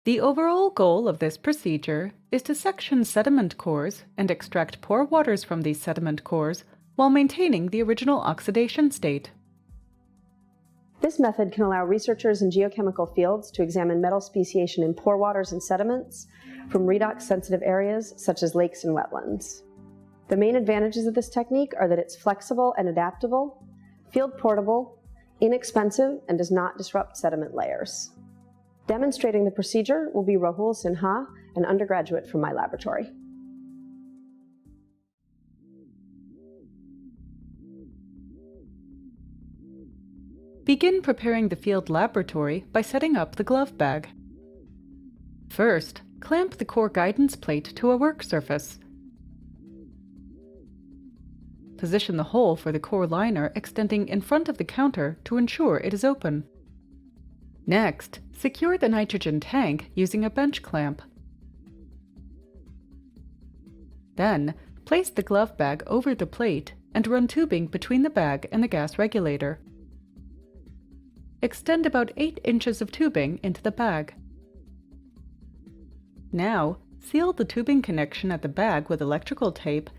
The overall goal of this procedure is to section sediment cores and extract pore waters from these sediment cores while maintaining the original oxidation state. This method can allow researchers in geochemical fields to examine metal speciation in pore waters and sediments from redox-sensitive areas such as lakes and wetlands. The main advantages of this technique are that it's flexible and adaptable, field portable, inexpensive, and does not disrupt sediment layers. Demonstrating the procedure will be Rahul Sinha, an undergraduate from my laboratory. Begin preparing the field laboratory by setting up the glove bag. First, clamp the core guidance plate to a work surface. Position the hole for the core liner extending in front of the counter to ensure it is open. Next, secure the nitrogen tank using a bench clamp. Then, place the glove bag over the plate and run tubing between the bag and the gas regulator. Extend about 8 inches of tubing into the bag. Now, seal the tubing connection at the bag with electrical tape,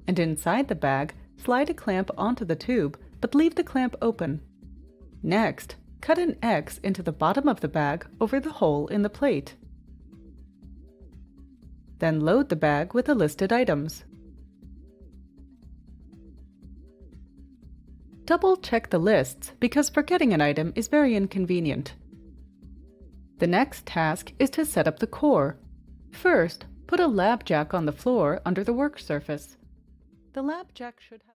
and inside the bag, slide a clamp onto the tube, but leave the clamp open. Next, cut an X into the bottom of the bag over the hole in the plate. Then load the bag with the listed items. Double-check the lists because forgetting an item is very inconvenient. The next task is to set up the core. First, put a lab jack on the floor under the work surface. The lab jack should have